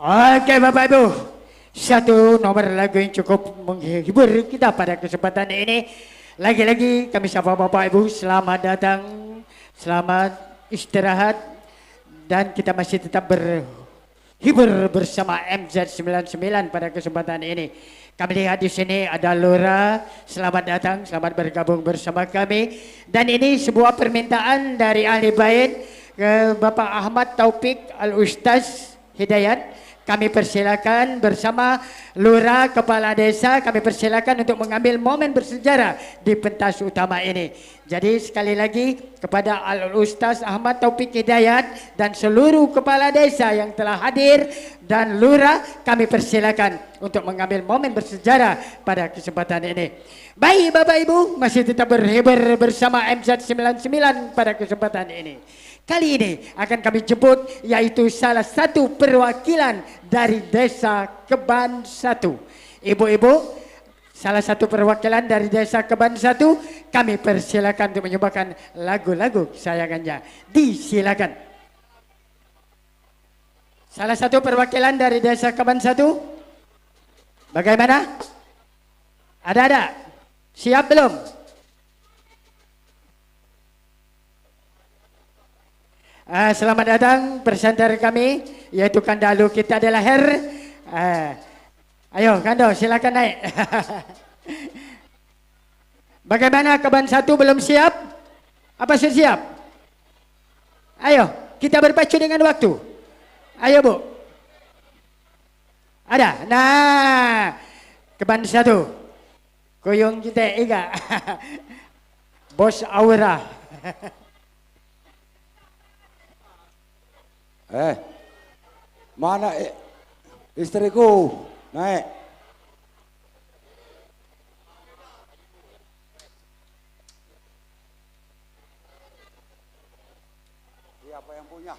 Oke Bapak Ibu, satu nomor lagu yang cukup menghibur kita pada kesempatan ini. Lagi-lagi kami sapa Bapak Ibu, selamat datang, selamat istirahat, dan kita masih tetap berhibur bersama MZ99 pada kesempatan ini. Kami lihat di sini ada Lura, selamat datang, selamat bergabung bersama kami. Dan ini sebuah permintaan dari ahli bait ke Bapak Ahmad Taufik Al-Ustaz Hidayat. Kami persilakan bersama Lura Kepala Desa, kami persilakan untuk mengambil momen bersejarah di pentas utama ini. Jadi sekali lagi kepada Al-Ustaz Ahmad Taufik Hidayat dan seluruh kepala desa yang telah hadir dan Lura, kami persilakan untuk mengambil momen bersejarah pada kesempatan ini. Baik Bapak Ibu, masih tetap berhibur bersama MZ99 pada kesempatan ini. Kali ini akan kami jemput yaitu salah satu perwakilan dari Desa Keban 1. Ibu-ibu, salah satu perwakilan dari Desa Keban 1, kami persilakan untuk menyumbangkan lagu-lagu kesayangannya. Disilakan. Salah satu perwakilan dari Desa Keban 1. Bagaimana? Ada? Siap belum? Selamat datang presenter kami yaitu Kandalu kita adalah Her. Ayo Kando silakan naik. Bagaimana Keban 1 belum siap? Apa sudah siap? Ayo kita berpacu dengan waktu. Ayo Bu. Ada. Nah Keban 1 Kuyung kita Iga. Bos Aura. Mana istriku? Naik. Siapa yang punya?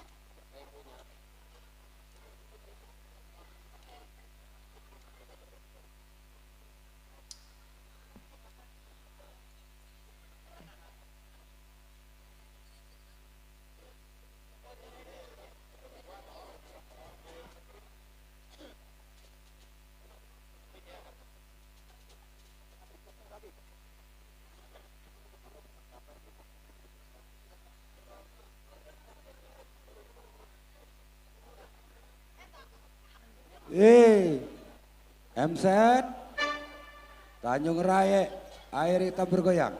MZ Tanjung Raya, air kita bergoyang.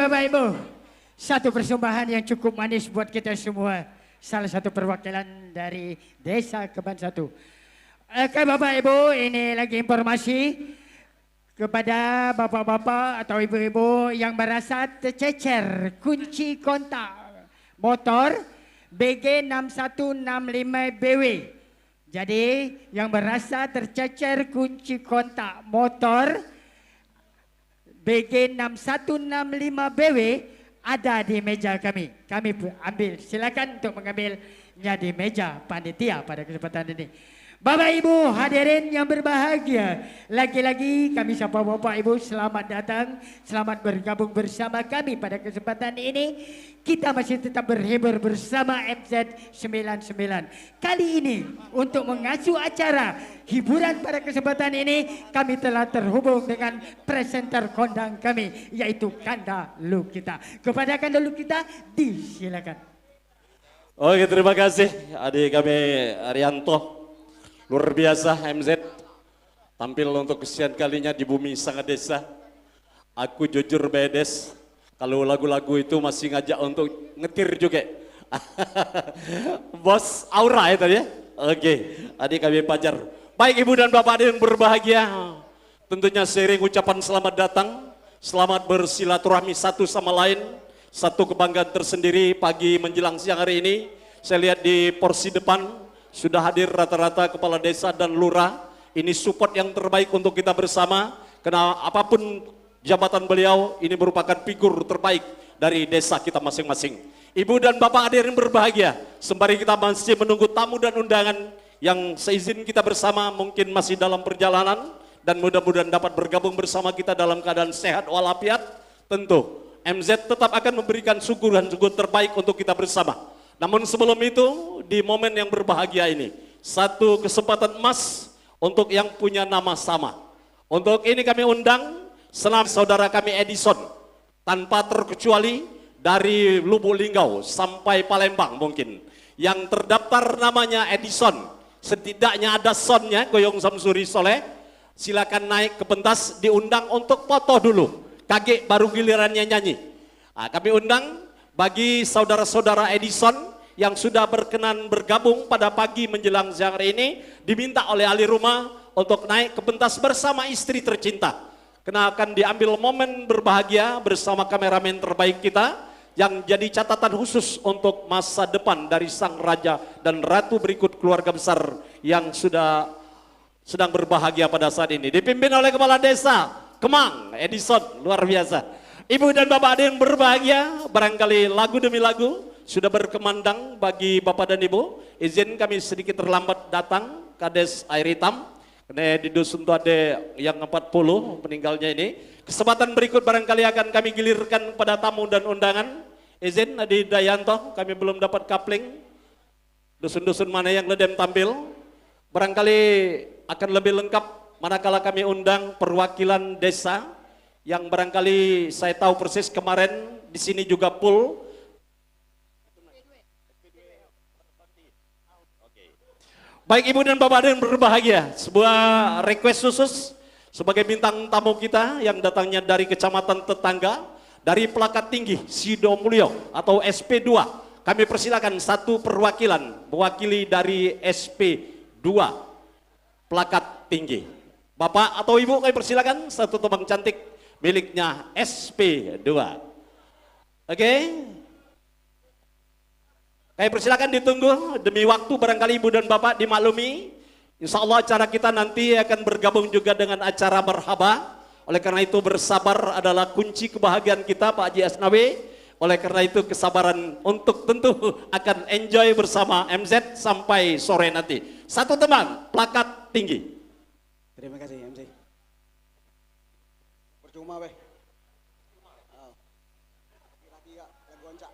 Bapak Ibu, satu persembahan yang cukup manis buat kita semua. Salah satu perwakilan dari Desa Keban 1. Oke Bapak Ibu, ini lagi informasi kepada bapak-bapak atau ibu-ibu yang merasa tercecer kunci kontak motor BG6165BW. Jadi yang merasa tercecer kunci kontak motor BG6165BW ada di meja kami. Kami ambil, silakan untuk mengambilnya di meja panitia pada kesempatan ini. Bapak Ibu hadirin yang berbahagia, lagi-lagi kami sapa Bapak Ibu selamat datang, selamat bergabung bersama kami pada kesempatan ini. Kita masih tetap berhibur bersama MZ99. Kali ini untuk mengasuh acara hiburan pada kesempatan ini, kami telah terhubung dengan presenter kondang kami, yaitu Kanda Lukita. Kepada Kanda Lukita, disilakan. Oke, terima kasih adik kami Arianto. Luar biasa MZ tampil untuk kesekian kalinya di bumi sangat desa. Aku jujur bedes kalau lagu-lagu itu masih ngajak untuk ngetir juga. Bos Aura ya tadi ya. Oke, adik kami Pajar. Baik ibu dan bapak yang berbahagia, tentunya sering ucapan selamat datang, selamat bersilaturahmi satu sama lain. Satu kebanggaan tersendiri pagi menjelang siang hari ini. Saya lihat di porsi depan sudah hadir rata-rata kepala desa dan lurah. Ini support yang terbaik untuk kita bersama. Karena apapun jabatan beliau, ini merupakan figur terbaik dari desa kita masing-masing. Ibu dan bapak hadirin berbahagia, sembari kita masih menunggu tamu dan undangan yang seizin kita bersama mungkin masih dalam perjalanan dan mudah-mudahan dapat bergabung bersama kita dalam keadaan sehat walafiat. Tentu MZ tetap akan memberikan syukuran terbaik untuk kita bersama. Namun sebelum itu, di momen yang berbahagia ini, satu kesempatan emas untuk yang punya nama sama. Untuk ini kami undang senam saudara kami Edison, tanpa terkecuali dari Lubuk Linggau sampai Palembang mungkin. Yang terdaftar namanya Edison, setidaknya ada sonnya, Goyong Samsuri Soleh. Silakan naik ke pentas, diundang untuk foto dulu. Kaget baru gilirannya nyanyi. Nah, kami undang bagi saudara-saudara Edison yang sudah berkenan bergabung pada pagi menjelang siang hari ini, diminta oleh ahli rumah untuk naik ke pentas bersama istri tercinta. Karena akan diambil momen berbahagia bersama kameramen terbaik kita yang jadi catatan khusus untuk masa depan dari sang raja dan ratu berikut keluarga besar yang sudah sedang berbahagia pada saat ini. Dipimpin oleh Kepala Desa Kemang Edison, luar biasa. Ibu dan bapak ada yang berbahagia, barangkali lagu demi lagu sudah berkemandang bagi bapak dan ibu. Izin kami sedikit terlambat datang, Kades Air Hitam. Karena di dusun itu ada yang 40 meninggalnya ini. Kesempatan berikut barangkali akan kami gilirkan pada tamu dan undangan. Izin Adi Dayanto, kami belum dapat kapling. Dusun-dusun mana yang ledem tampil. Barangkali akan lebih lengkap manakala kami undang perwakilan desa yang barangkali saya tahu persis kemarin di sini juga full. Baik ibu dan bapak yang berbahagia, sebuah request khusus sebagai bintang tamu kita yang datangnya dari kecamatan tetangga, dari Pelakat Tinggi Sido Mulyo atau SP2. Kami persilakan satu perwakilan mewakili dari SP2 Pelakat Tinggi. Bapak atau ibu kami persilakan satu tembang cantik miliknya SP2. Oke. Kami persilakan ditunggu demi waktu barangkali ibu dan bapak dimaklumi. Insya Allah acara kita nanti akan bergabung juga dengan acara merhaba. Oleh karena itu bersabar adalah kunci kebahagiaan kita Pak Haji Asnawi. Oleh karena itu kesabaran untuk tentu akan enjoy bersama MZ sampai sore nanti. Satu teman, Pelakat Tinggi. Terima kasih MC. Percuma weh. Lagi lagu goncak.